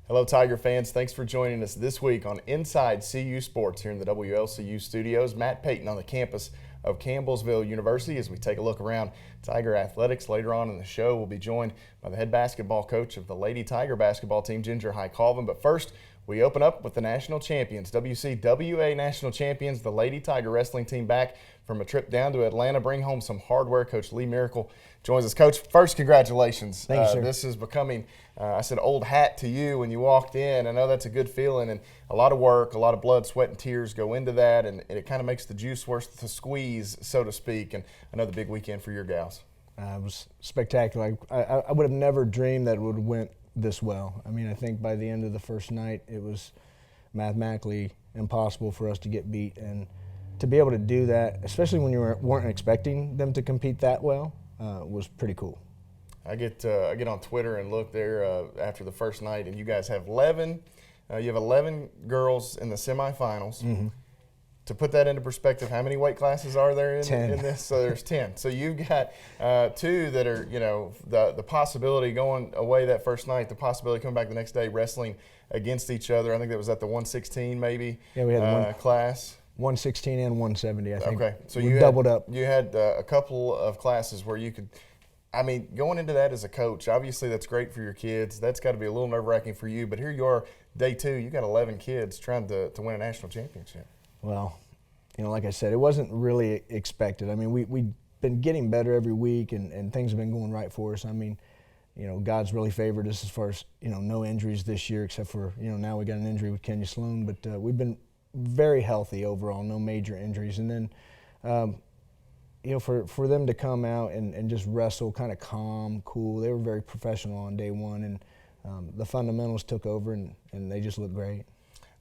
Hello, Tiger fans. Thanks for joining us this week on Inside CU Sports here in the WLCU studios. Matt Payton on the campus of Campbellsville University as we take a look around Tiger athletics. Later on in the show, we'll be joined by the head basketball coach of the Lady Tiger basketball team, Ginger High Colvin. But first, we open up with the national champions, WCWA national champions, the Lady Tiger wrestling team, back from a trip down to Atlanta. Bring home some hardware. Coach Lee Miracle joins us. Coach, first, congratulations. Thank you, sir. This is becoming, I said, old hat to you when you walked in. I know that's a good feeling, and a lot of work, a lot of blood, sweat, and tears go into that, and it kind of makes the juice worth the squeeze, so to speak, and another big weekend for your gals. It was spectacular. I would have never dreamed that it would have went this well. I mean, I think by the end of the first night, it was mathematically impossible for us to get beat, and to be able to do that, especially when you weren't expecting them to compete that well, was pretty cool. I get on Twitter and look there after the first night, and you guys have 11. You have 11 girls in the semifinals. Mm-hmm. To put that into perspective, how many weight classes are there in 10. this? So there's 10. So you've got two that are, the possibility going away that first night, the possibility coming back the next day wrestling against each other. I think that was at the 116 maybe. Yeah, we had class. 116 and 170, I think. Okay, so we doubled up. You had a couple of classes where you could. I mean, going into that as a coach, obviously that's great for your kids. That's got to be a little nerve-wracking for you. But here you are, day two. You got 11 kids trying to win a national championship. Well, like I said, it wasn't really expected. I mean, we've been getting better every week, and things have been going right for us. I mean, God's really favored us as far as, no injuries this year, except for, now we got an injury with Kenya Sloan. But we've been very healthy overall, no major injuries. And then, for them to come out and just wrestle kind of calm, cool, they were very professional on day one, and the fundamentals took over, and they just looked great.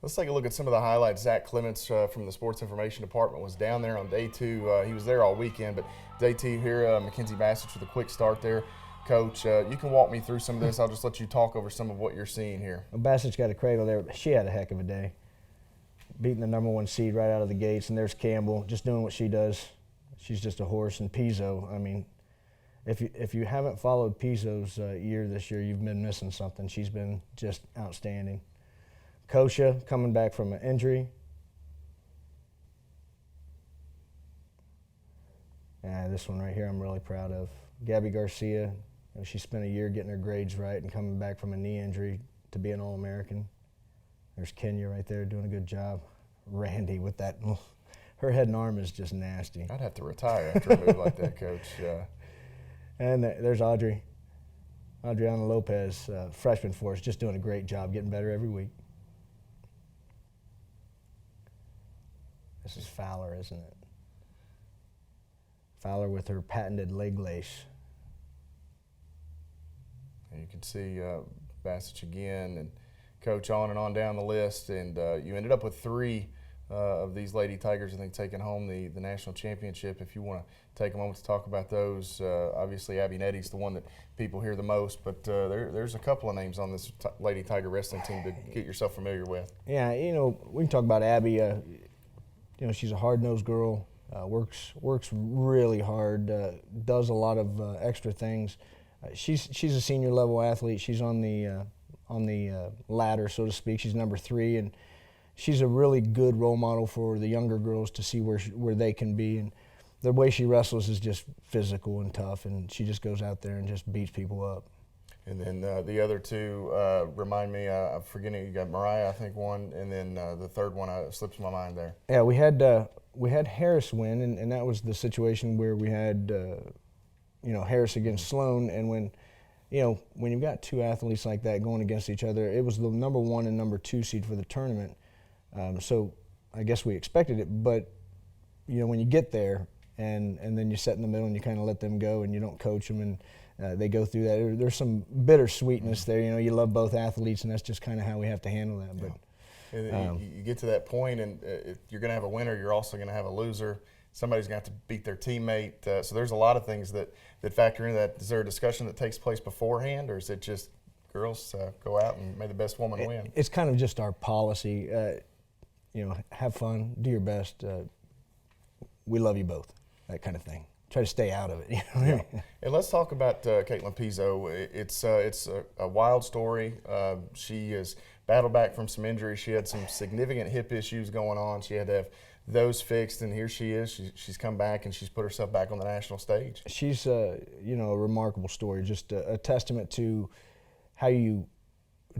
Let's take a look at some of the highlights. Zach Clements from the Sports Information Department was down there on day two. He was there all weekend, but day two here, Mackenzie Bassett with a quick start there. Coach, you can walk me through some of this. I'll just let you talk over some of what you're seeing here. Well, Bassett's got a cradle there. She had a heck of a day, beating the #1 seed right out of the gates. And there's Campbell, just doing what she does. She's just a horse. And Pizzo, I mean, if you haven't followed Pizzo's year this year, you've been missing something. She's been just outstanding. Kosha coming back from an injury. This one right here I'm really proud of. Gabby Garcia, she spent a year getting her grades right and coming back from a knee injury to be an All-American. There's Kenya right there doing a good job. Randy with that, her head and arm is just nasty. I'd have to retire after a move like that, Coach. And there's Adriana Lopez, freshman for us, just doing a great job, getting better every week. This is Fowler, isn't it? Fowler with her patented leg lace. And you can see Bassett again, and Coach on and on down the list, and you ended up with 3 of these Lady Tigers, I think, taking home the national championship. If you want to take a moment to talk about those, obviously Abby Netty's the one that people hear the most, but there's a couple of names on this Lady Tiger wrestling team to get yourself familiar with. Yeah, we can talk about Abby. She's a hard-nosed girl, works really hard, does a lot of extra things. She's a senior level athlete. She's on the ladder, so to speak. She's number 3, and she's a really good role model for the younger girls to see where they can be. And the way she wrestles is just physical and tough, and she just goes out there and just beats people up. And then the other 2, remind me, I'm forgetting, you got Mariah, I think, one, and then the third one slips my mind there. Yeah, we had Harris win, and that was the situation where we had, Harris against Sloan, and when you've got 2 athletes like that going against each other, it was the #1 and #2 seed for the tournament. So I guess we expected it, but, when you get there and then you sit in the middle and you kind of let them go and you don't coach them and they go through that. There's some bittersweetness there. You love both athletes, and that's just kind of how we have to handle that. But you get to that point, and you're going to have a winner. You're also going to have a loser. Somebody's going to have to beat their teammate. So there's a lot of things that factor into that. Is there a discussion that takes place beforehand, or is it just girls go out and may the best woman win? It's kind of just our policy. Have fun, do your best. We love you both, that kind of thing. try to stay out of it. You know what I mean? And let's talk about Caitlin Pizzo. It's a wild story. She has battled back from some injuries. She had some significant hip issues going on. She had to have those fixed, and here she is. She's come back and she's put herself back on the national stage. She's a remarkable story. Just a testament to how you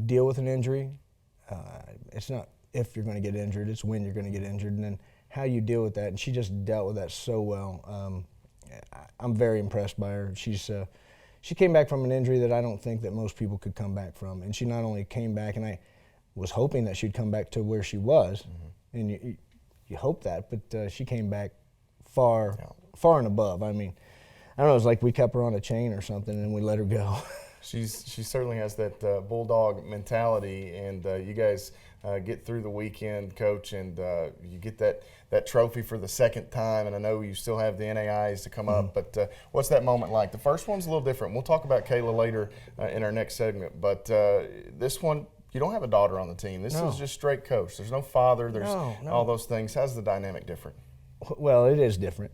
deal with an injury. It's not if you're going to get injured; it's when you're going to get injured, and then how you deal with that. And she just dealt with that so well. I'm very impressed by her. She came back from an injury that I don't think that most people could come back from. And she not only came back, and I was hoping that she'd come back to where she was, and you hope that, but she came back far and above. I mean, I don't know, it was like we kept her on a chain or something and we let her go. She certainly has that bulldog mentality, and you guys get through the weekend, Coach, and you get that trophy for the second time, and I know you still have the NAIs to come up, but what's that moment like? The first one's a little different. We'll talk about Kayla later in our next segment, but this one, you don't have a daughter on the team. This is just straight coach. There's no father. There's all those things. How's the dynamic different? Well, it is different.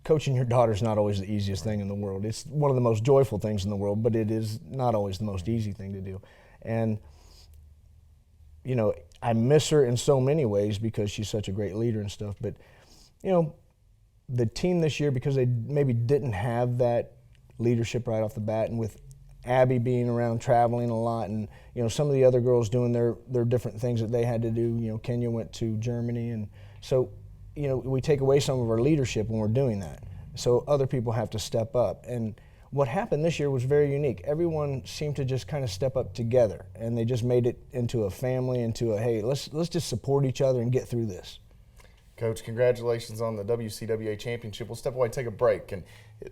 Coaching your daughter is not always the easiest thing in the world. It's one of the most joyful things in the world, but it is not always the most easy thing to do. And, I miss her in so many ways because she's such a great leader and stuff. But, the team this year, because they maybe didn't have that leadership right off the bat, and with Abby being around traveling a lot, and some of the other girls doing their different things that they had to do. Kenya went to Germany, and so we take away some of our leadership when we're doing that. So other people have to step up. And what happened this year was very unique. Everyone seemed to just kind of step up together, and they just made it into a family, into a, hey, let's just support each other and get through this. Coach, congratulations on the WCWA championship. We'll step away, take a break. And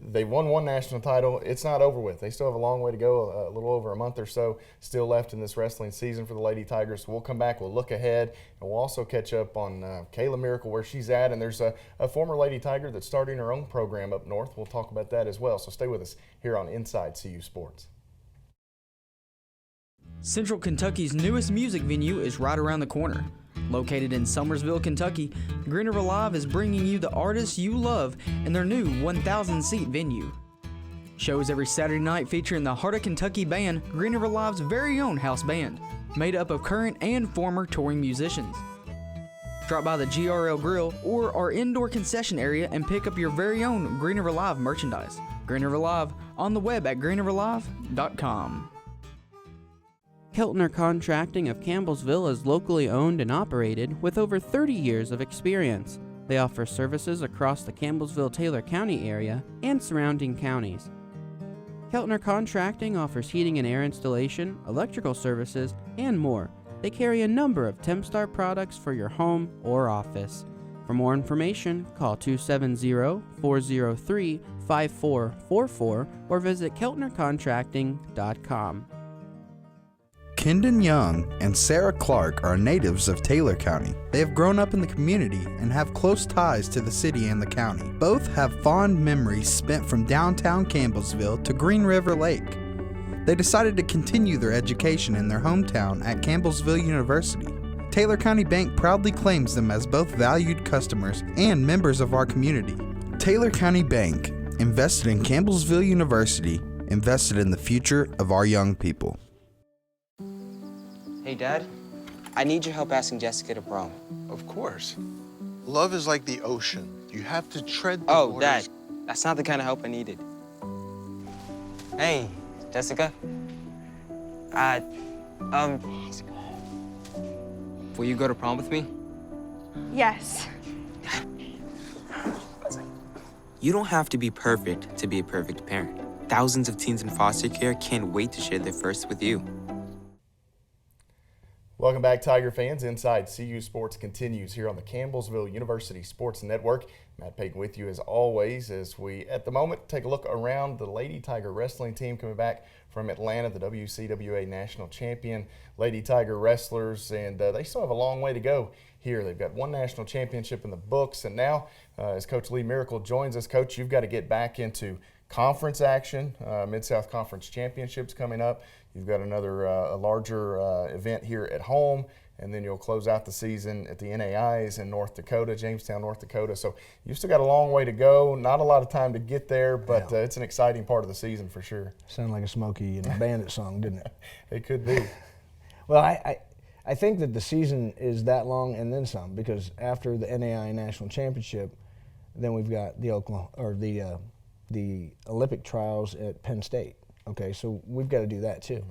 they won one national title. It's not over with. They still have a long way to go, a little over a month or so still left in this wrestling season for the Lady Tigers. So we'll come back, we'll look ahead, and we'll also catch up on Kayla Miracle, where she's at. And there's a former Lady Tiger that's starting her own program up north. We'll talk about that as well. So stay with us here on Inside CU Sports. Central Kentucky's newest music venue is right around the corner. Located in Summersville, Kentucky, Green River Live is bringing you the artists you love in their new 1,000-seat venue. Shows every Saturday night featuring the Heart of Kentucky band, Green River Live's very own house band, made up of current and former touring musicians. Drop by the GRL Grill or our indoor concession area and pick up your very own Green River Live merchandise. Green River Live on the web at greenriverlive.com. Keltner Contracting of Campbellsville is locally owned and operated with over 30 years of experience. They offer services across the Campbellsville-Taylor County area and surrounding counties. Keltner Contracting offers heating and air installation, electrical services, and more. They carry a number of Tempstar products for your home or office. For more information, call 270-403-5444 or visit keltnercontracting.com. Kendon Young and Sarah Clark are natives of Taylor County. They have grown up in the community and have close ties to the city and the county. Both have fond memories spent from downtown Campbellsville to Green River Lake. They decided to continue their education in their hometown at Campbellsville University. Taylor County Bank proudly claims them as both valued customers and members of our community. Taylor County Bank, invested in Campbellsville University, invested in the future of our young people. Hey, Dad, I need your help asking Jessica to prom. Of course. Love is like the ocean. You have to tread the Oh, waters. Dad, that's not the kind of help I needed. Hey, Jessica. Will you go to prom with me? Yes. You don't have to be perfect to be a perfect parent. Thousands of teens in foster care can't wait to share their first with you. Welcome back, Tiger fans. Inside CU Sports continues here on the Campbellsville University Sports Network. Matt Payton with you as always as we, at the moment, take a look around the Lady Tiger wrestling team coming back from Atlanta, the WCWA National Champion Lady Tiger wrestlers, and they still have a long way to go here. They've got one national championship in the books, and now as Coach Lee Miracle joins us, Coach, you've got to get back into conference action. Mid-South Conference Championships coming up. You've got another a larger event here at home, and then you'll close out the season at the NAIs in North Dakota, Jamestown, North Dakota. So you've still got a long way to go. Not a lot of time to get there, but it's an exciting part of the season for sure. Sounded like a Smokey and Bandit song, didn't it? It could be. Well, I think that the season is that long and then some, because after the NAI National Championship, then we've got the Olympic trials at Penn State. Okay, so we've got to do that too.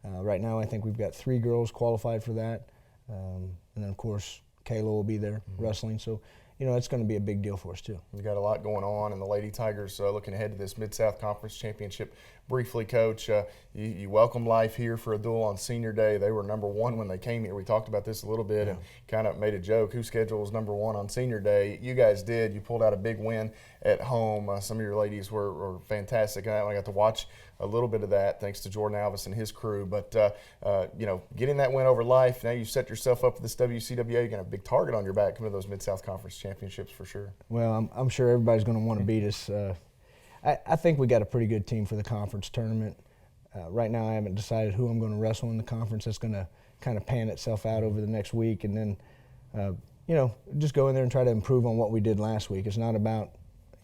Right now, I think we've got 3 girls qualified for that, and then of course Kayla will be there wrestling. So, you know, it's going to be a big deal for us too. We've got a lot going on, and the Lady Tigers looking ahead to this Mid-South Conference Championship. Briefly, Coach, you welcome Life here for a duel on Senior Day. They were number 1 when they came here. We talked about this a little bit and kind of made a joke. Who schedules number 1 on Senior Day? You guys did. You pulled out a big win at home. Some of your ladies were fantastic. I got to watch a little bit of that thanks to Jordan Alvis and his crew. But, you know, getting that win over Life, now you set yourself up for this WCWA. You're going to have a big target on your back coming to those Mid-South Conference Championships for sure. Well, I'm sure everybody's going to want to beat us. I think we got a pretty good team for the conference tournament. Right now I haven't decided who I'm going to wrestle in the conference. That's going to kind of pan itself out over the next week, and then, you know, just go in there and try to improve on what we did last week. It's not about,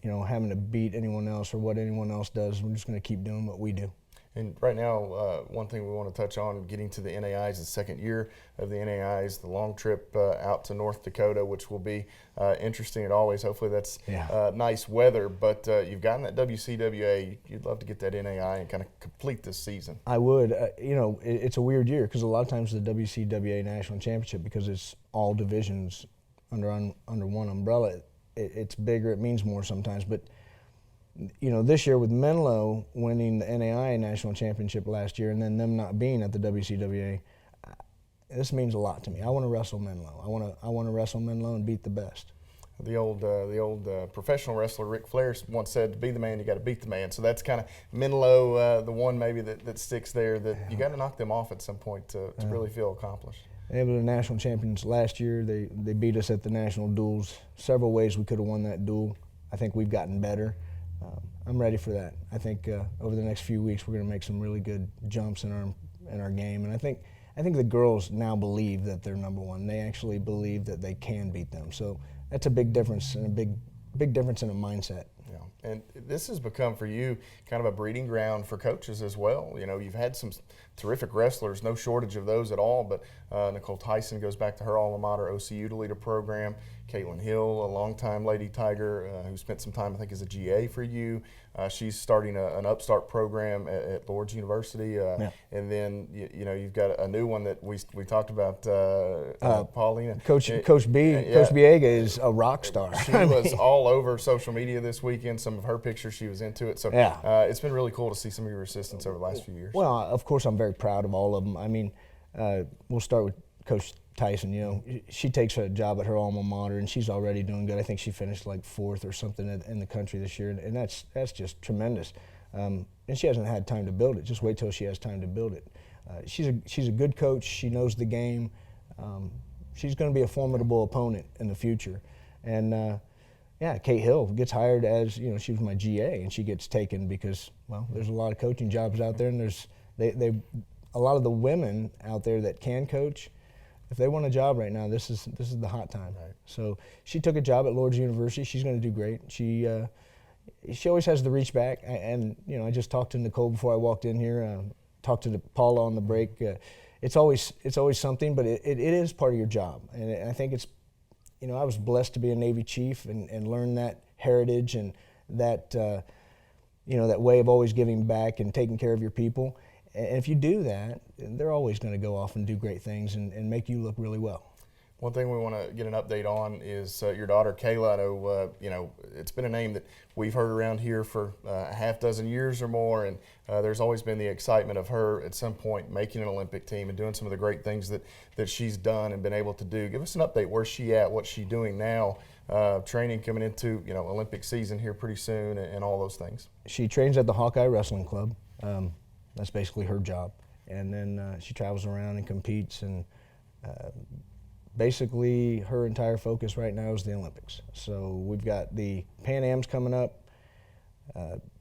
you know, having to beat anyone else or what anyone else does. We're just going to keep doing what we do. And right now, one thing we want to touch on, getting to the NAIs, the second year of the NAIs, the long trip out to North Dakota, which will be interesting as always. Hopefully that's nice weather, but you've gotten that WCWA. You'd love to get that NAI and kind of complete this season. I would. You know, it's a weird year because a lot of times the WCWA National Championship, because it's all divisions under one umbrella, it's bigger, it means more sometimes, but you know, this year with Menlo winning the NAI National Championship last year and then them not being at the WCWA, this means a lot to me. I want to wrestle Menlo. I want to wrestle Menlo and beat the best. The old professional wrestler Ric Flair once said, "To be the man, you got to beat the man." So that's kind of Menlo, the one maybe that sticks there. That you got to knock them off at some point to really feel accomplished. They were the national champions last year. They beat us at the national duels. Several ways we could have won that duel. I think we've gotten better. I'm ready for that. I think over the next few weeks we're going to make some really good jumps in our game, and I think the girls now believe that they're number 1. They actually believe that they can beat them. So that's a big difference and a big difference in a mindset. Yeah, and this has become for you kind of a breeding ground for coaches as well. You know, you've had some terrific wrestlers, no shortage of those at all, but Nicole Tyson goes back to her alma mater, OCU, to lead a program. Caitlin Hill, a longtime Lady Tiger who spent some time, I think, as a GA for you. She's starting an upstart program at Lourdes University. And then, you know, you've got a new one that we talked about, Paulina. Coach Biega is a rock star. She was all over social media this weekend. Some of her pictures, she was into it. So it's been really cool to see some of your assistants over the last few years. Well, of course, I'm very proud of all of them. I mean, we'll start with Coach Tyson. You know, she takes a job at her alma mater, and she's already doing good. I think she finished like 4th or something in the country this year, and that's just tremendous. And she hasn't had time to build it. Just wait till she has time to build it. She's a good coach. She knows the game. She's going to be a formidable opponent in the future. And Kate Hill gets hired as, you know, she was my GA, and she gets taken because, well, there's a lot of coaching jobs out there, and there's a lot of the women out there that can coach. If they want a job right now, this is the hot time. Right. So she took a job at Lourdes University. She's going to do great. She always has the reach back. And you know, I just talked to Nicole before I walked in here. Talked to Paula on the break. It's always something, but it is part of your job. And I think it's, you know, I was blessed to be a Navy chief and learn that heritage and that you know, that way of always giving back and taking care of your people. And if you do that, they're always going to go off and do great things and make you look really well. One thing we want to get an update on is your daughter, Kayla. I know, you know, it's been a name that we've heard around here for a half dozen years or more, and there's always been the excitement of her at some point making an Olympic team and doing some of the great things that she's done and been able to do. Give us an update. Where's she at? What's she doing now? Training coming into, you know, Olympic season here pretty soon and all those things. She trains at the Hawkeye Wrestling Club. That's basically her job. And then she travels around and competes, and basically her entire focus right now is the Olympics. So we've got the Pan Am's coming up.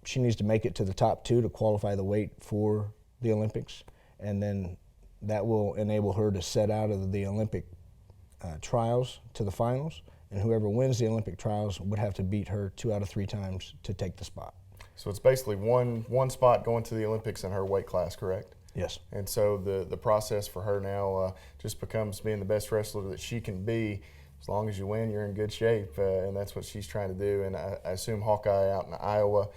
She needs to make it to the top 2 to qualify the weight for the Olympics. And then that will enable her to set out of the Olympic trials to the finals, and whoever wins the Olympic trials would have to beat her 2 out of 3 times to take the spot. So it's basically one spot going to the Olympics in her weight class, correct? Yes. And so the process for her now just becomes being the best wrestler that she can be. As long as you win, you're in good shape, and that's what she's trying to do. And I assume Hawkeye out in Iowa,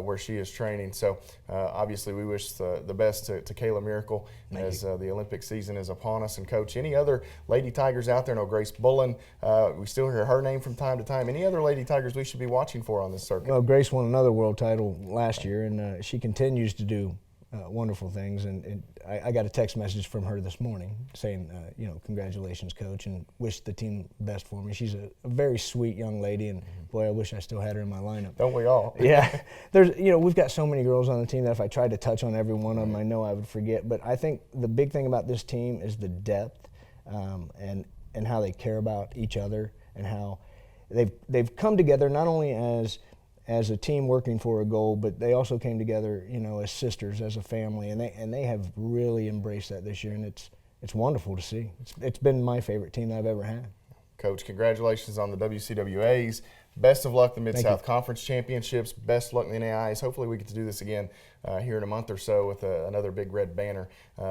where she is training. So obviously we wish the best to Kayla Miracle as the Olympic season is upon us. And Coach, any other Lady Tigers out there? No, Grace Bullen, we still hear her name from time to time. Any other Lady Tigers we should be watching for on this circuit? Well, Grace won another world title last year, and she continues to do wonderful things, and I got a text message from her this morning saying, congratulations, Coach, and wish the team best for me. She's a very sweet young lady, and boy, I wish I still had her in my lineup. Don't we all? Yeah, we've got so many girls on the team that if I tried to touch on every one of them, I know I would forget. But I think the big thing about this team is the depth, and how they care about each other, and how they've come together not only as a team working for a goal, but they also came together, as sisters, as a family, and they have really embraced that this year, and it's wonderful to see. It's been my favorite team that I've ever had. Coach, congratulations on the WCWAs. Best of luck in the Mid-South Conference Championships. Best of luck in the NAIs. Hopefully we get to do this again here in a month or so with another big red banner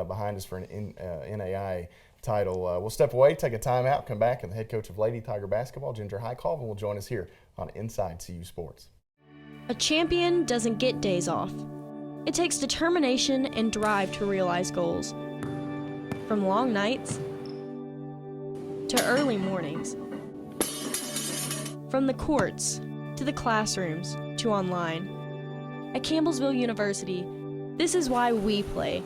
behind us for an NAI title. We'll step away, take a timeout, come back, and the head coach of Lady Tiger Basketball, Ginger Highcolvin, will join us here on Inside CU Sports. A champion doesn't get days off. It takes determination and drive to realize goals. From long nights to early mornings. From the courts to the classrooms to online. At Campbellsville University, this is why we play.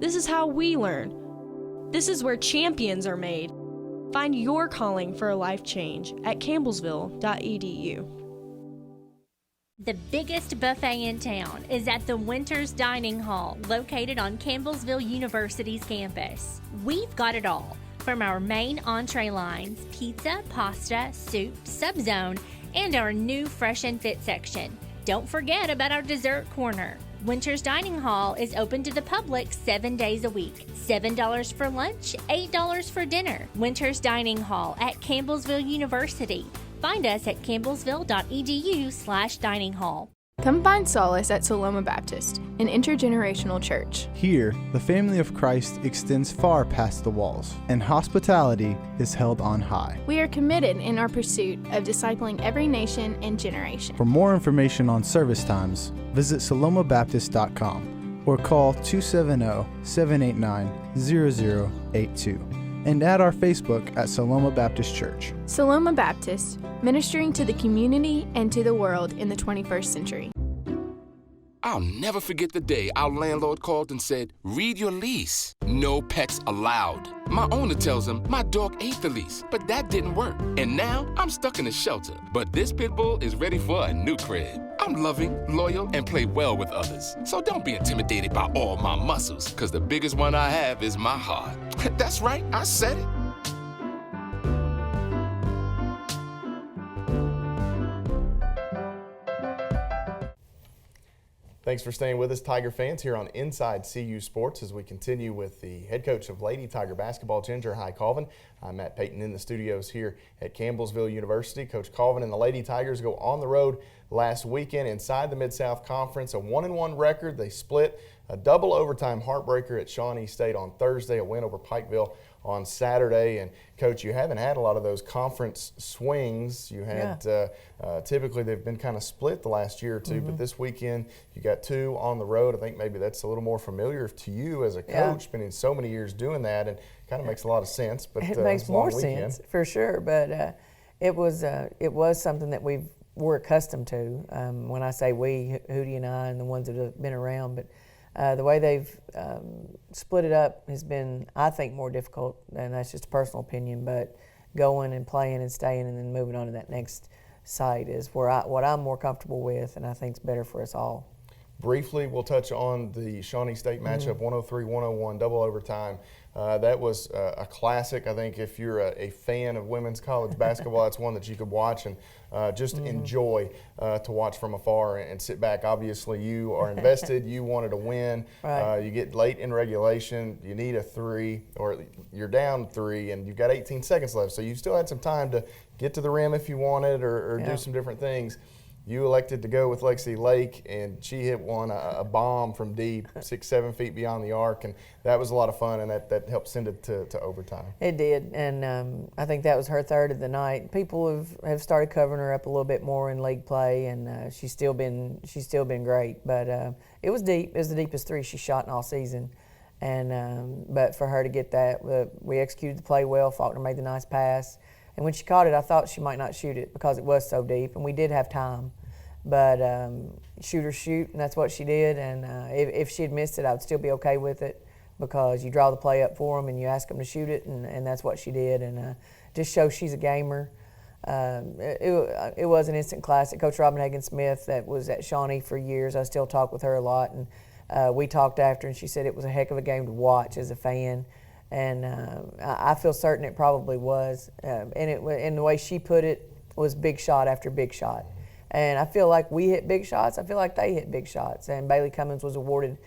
This is how we learn. This is where champions are made. Find your calling for a life change at campbellsville.edu. The biggest buffet in town is at the Winters Dining Hall, located on Campbellsville University's campus. We've got it all, from our main entree lines, pizza, pasta, soup, subzone, and our new Fresh and Fit section. Don't forget about our dessert corner. Winters Dining Hall is open to the public 7 days a week. $7 for lunch, $8 for dinner. Winters Dining Hall at Campbellsville University. Find us at campbellsville.edu/dining hall. Come find solace at Saloma Baptist, an intergenerational church. Here, the family of Christ extends far past the walls, and hospitality is held on high. We are committed in our pursuit of discipling every nation and generation. For more information on service times, visit salomabaptist.com or call 270-789-0082. And add our Facebook at Saloma Baptist Church. Saloma Baptist, ministering to the community and to the world in the 21st century. I'll never forget the day our landlord called and said, "Read your lease. No pets allowed." My owner tells him my dog ate the lease, but that didn't work. And now I'm stuck in a shelter. But this pit bull is ready for a new crib. I'm loving, loyal, and play well with others. So don't be intimidated by all my muscles, because the biggest one I have is my heart. That's right, I said it. Thanks for staying with us, Tiger fans, here on Inside CU Sports as we continue with the head coach of Lady Tiger Basketball, Ginger Highcolvin. I'm Matt Payton in the studios here at Campbellsville University. Coach Colvin and the Lady Tigers go on the road last weekend inside the Mid-South Conference, a 1-1 record. They split a double overtime heartbreaker at Shawnee State on Thursday, a win over Pikeville on Saturday. And Coach, you haven't had a lot of those conference swings. You had typically they've been kind of split the last year or two, but this weekend you got 2 on the road. I think maybe that's a little more familiar to you as a coach, spending so many years doing that, and kind of makes a lot of sense. But it makes more sense for sure. But it was something that we're accustomed to. When I say we, Hootie and I, and the ones that have been around, but. The way they've split it up has been, I think, more difficult, and that's just a personal opinion, but going and playing and staying and then moving on to that next site is what I'm more comfortable with, and I think is better for us all. Briefly, we'll touch on the Shawnee State matchup, 103-101, double overtime. That was a classic. I think if you're a fan of women's college basketball, that's one that you could watch and just enjoy to watch from afar and sit back. Obviously, you are invested. You wanted to win. Right. You get late in regulation. You need a 3, or you're down 3, and you've got 18 seconds left. So you still had some time to get to the rim if you wanted, or do some different things. You elected to go with Lexi Lake, and she hit one, a bomb from deep, 6-7 feet beyond the arc, and that was a lot of fun, and that helped send it to overtime. It did, and I think that was her third of the night. People have started covering her up a little bit more in league play, and she's still been great. But it was deep. It was the deepest 3 she shot in all season, and but for her to get that, we executed the play well. Faulkner made the nice pass. And when she caught it, I thought she might not shoot it because it was so deep, and we did have time. But shoot, and that's what she did. And if she had missed it, I would still be okay with it because you draw the play up for them and you ask them to shoot it, and that's what she did. And just shows she's a gamer. It was an instant classic. Coach Robin Hagan-Smith, that was at Shawnee for years, I still talk with her a lot. And we talked after, and she said it was a heck of a game to watch as a fan. And I feel certain it probably was. And the way she put it was big shot after big shot. And I feel like we hit big shots. I feel like they hit big shots. And Bailey Cummins was awarded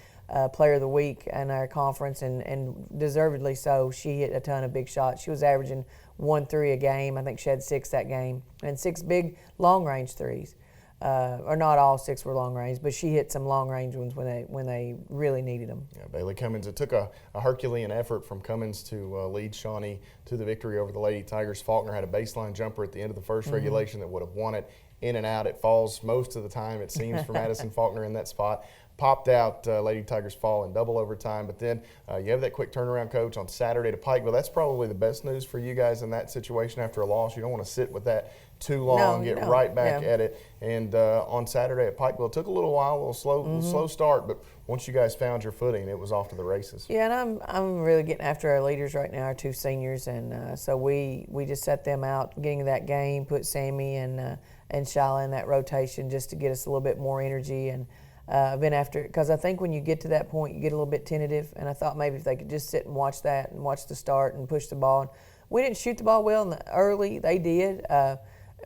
Player of the Week in our conference, and deservedly so. She hit a ton of big shots. She was averaging 1-3 a game. I think she had 6 that game, and 6 big long-range threes. Or not all 6 were long range, but she hit some long range ones when they really needed them. Yeah, Bailey Cummins. It took a Herculean effort from Cummins to lead Shawnee to the victory over the Lady Tigers. Faulkner had a baseline jumper at the end of the first regulation that would have won it. In and out, it falls most of the time, it seems, for Madison Faulkner in that spot. Popped out, Lady Tigers fall in double overtime. But then you have that quick turnaround, Coach, on Saturday to Pikeville. That's probably the best news for you guys in that situation after a loss. You don't want to sit with that too long, get right back at it. And on Saturday at Pikeville, it took a little while, a little slow start, but once you guys found your footing, it was off to the races. Yeah, and I'm really getting after our leaders right now, our 2 seniors, and so we just set them out getting that game, put Sammy and Shyla in that rotation just to get us a little bit more energy. And I've been after it because I think when you get to that point, you get a little bit tentative, and I thought maybe if they could just sit and watch that and watch the start and push the ball. And we didn't shoot the ball well in the early. They did.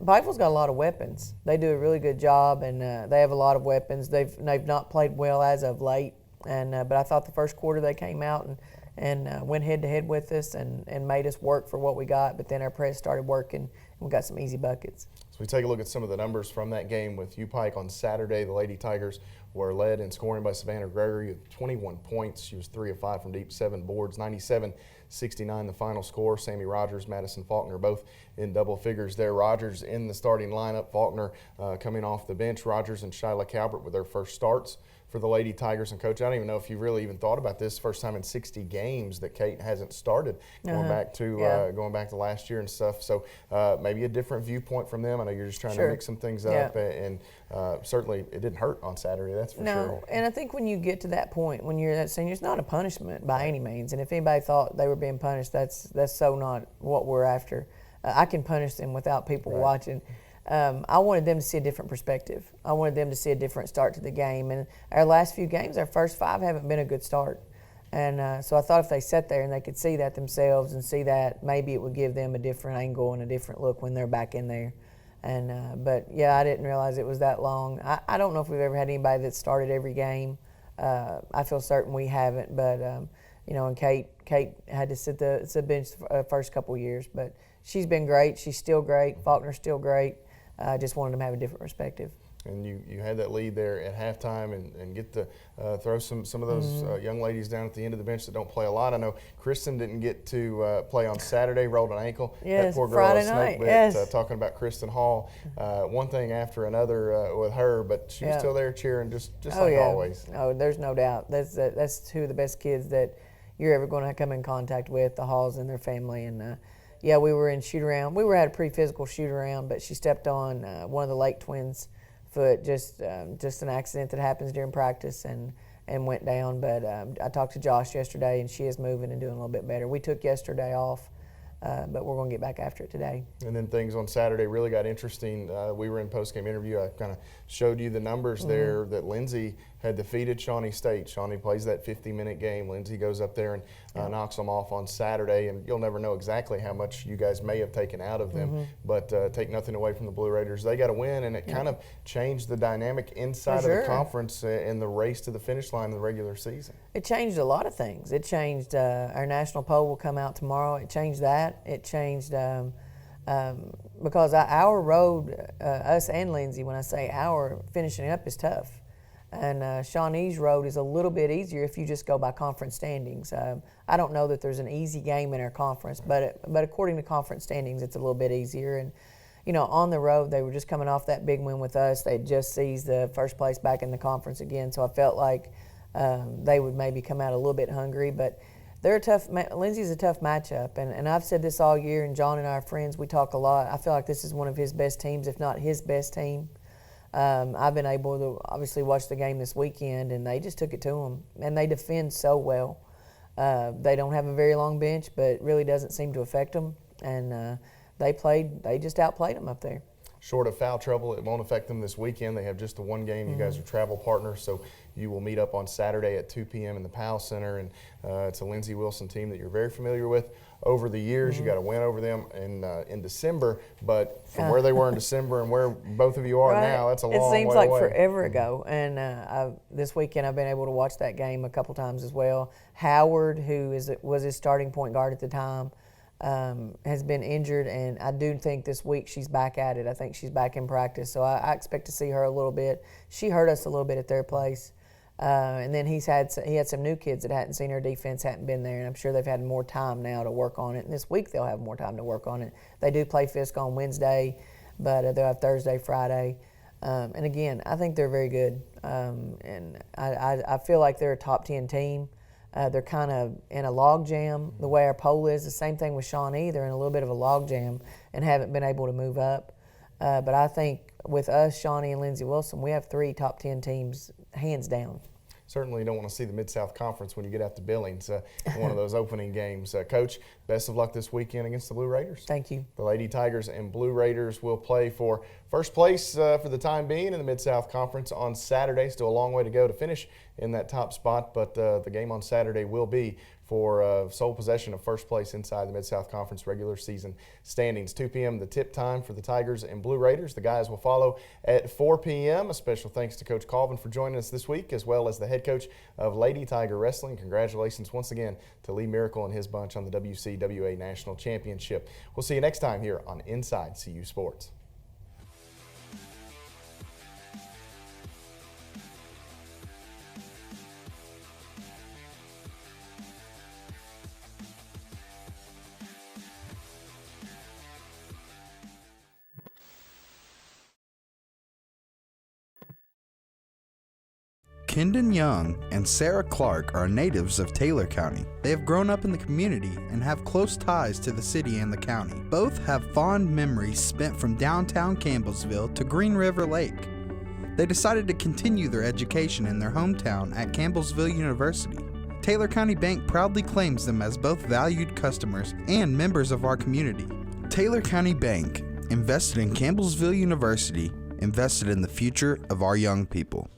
Pikeville's got a lot of weapons. They do a really good job, and they have a lot of weapons. They've not played well as of late, and but I thought the first quarter they came out and went head to head with us and made us work for what we got. But then our press started working, and we got some easy buckets. So we take a look at some of the numbers from that game with U-Pike on Saturday. The Lady Tigers were led in scoring by Savannah Gregory with 21 points. She was 3 of 5 from deep, 7 boards, 97-69 the final score. Sammy Rogers, Madison Faulkner both in double figures there. Rogers in the starting lineup, Faulkner coming off the bench. Rogers and Shyla Calvert with their first starts for the Lady Tigers. And Coach, I don't even know if you really even thought about this, first time in 60 games that Kate hasn't started, going back to last year and stuff. So maybe a different viewpoint from them. I know you're just trying to mix some things up, and certainly it didn't hurt on Saturday, that's for sure. No, and I think when you get to that point, when you're that senior, it's not a punishment by any means. And if anybody thought they were being punished, that's so not what we're after. I can punish them without people watching. I wanted them to see a different perspective. I wanted them to see a different start to the game. And our last few games, our first 5 haven't been a good start. And so I thought if they sat there and they could see that themselves and see that, maybe it would give them a different angle and a different look when they're back in there. And but yeah, I didn't realize it was that long. I don't know if we've ever had anybody that started every game. I feel certain we haven't, but you know, and Kate had to sit the bench the first couple of years, but she's been great. She's still great. Faulkner's still great. I just wanted them to have a different perspective. And you had that lead there at halftime and get to throw some of those young ladies down at the end of the bench that don't play a lot. I know Kristen didn't get to play on Saturday, rolled an ankle. Yes, that poor girl Friday snake night. bit, Yes. Talking about Kristen Hall, one thing after another with her, but she was still there cheering just like always. Oh, there's no doubt. That's 2 of the best kids that you're ever going to come in contact with, the Halls and their family. And yeah, we were in shoot around. We had a pretty physical shoot around, but she stepped on one of the Lake twins' foot, just an accident that happens during practice, and went down. But I talked to Josh yesterday, and she is moving and doing a little bit better. We took yesterday off, but we're going to get back after it today. And then things on Saturday really got interesting. We were in post-game interview. I kind of showed you the numbers there that Lindsay had defeated Shawnee State. Shawnee plays that 50-minute game. Lindsay goes up there and knocks them off on Saturday, and you'll never know exactly how much you guys may have taken out of them, but take nothing away from the Blue Raiders. They got a win, and it kind of changed the dynamic inside of the conference in the race to the finish line of the regular season. It changed a lot of things. It changed our national poll will come out tomorrow. It changed that. It changed because our road, us and Lindsay, when I say our, finishing up is tough. And Shawnee's road is a little bit easier if you just go by conference standings. I don't know that there's an easy game in our conference, but according to conference standings, it's a little bit easier. And you know, on the road, they were just coming off that big win with us. They just seized the first place back in the conference again, so I felt like they would maybe come out a little bit hungry. But they're a tough. Lindsay's a tough matchup, and I've said this all year. And John and our friends, we talk a lot. I feel like this is one of his best teams, if not his best team. I've been able to obviously watch the game this weekend, and they just took it to them. And they defend so well. They don't have a very long bench, but it really doesn't seem to affect them. And they just outplayed them up there. Short of foul trouble, it won't affect them this weekend. They have just the one game. You guys are travel partners, so you will meet up on Saturday at 2 p.m. in the Powell Center. And it's a Lindsey Wilson team that you're very familiar with. Over the years, you got a win over them in December, but from where they were in December and where both of you are now, that's a long way away. It seems like forever ago. And this weekend, I've been able to watch that game a couple times as well. Howard, who was his starting point guard at the time, has been injured, and I do think this week she's back at it. I think she's back in practice, so I expect to see her a little bit. She hurt us a little bit at their place. And then he had some new kids that hadn't seen her defense, hadn't been there, and I'm sure they've had more time now to work on it. And this week they'll have more time to work on it. They do play Fisk on Wednesday, but they'll have Thursday, Friday. And again, I think they're very good. And I feel like they're a top 10 team. They're kind of in a log jam the way our poll is. The same thing with Shawnee. They're in a little bit of a log jam and haven't been able to move up. But I think with us, Shawnee and Lindsey Wilson, we have 3 top 10 teams hands down. Certainly don't want to see the Mid-South Conference when you get out to Billings in one of those opening games. Coach, best of luck this weekend against the Blue Raiders. Thank you. The Lady Tigers and Blue Raiders will play for first place for the time being in the Mid-South Conference on Saturday. Still a long way to go to finish in that top spot, but the game on Saturday will be for sole possession of first place inside the Mid-South Conference regular season standings. 2 p.m. the tip time for the Tigers and Blue Raiders. The guys will follow at 4 p.m. A special thanks to Coach Colvin for joining us this week, as well as the head coach of Lady Tiger Wrestling. Congratulations once again to Lee Miracle and his bunch on the WCWA National Championship. We'll see you next time here on Inside CU Sports. Kendon Young and Sarah Clark are natives of Taylor County. They have grown up in the community and have close ties to the city and the county. Both have fond memories spent from downtown Campbellsville to Green River Lake. They decided to continue their education in their hometown at Campbellsville University. Taylor County Bank proudly claims them as both valued customers and members of our community. Taylor County Bank, invested in Campbellsville University, invested in the future of our young people.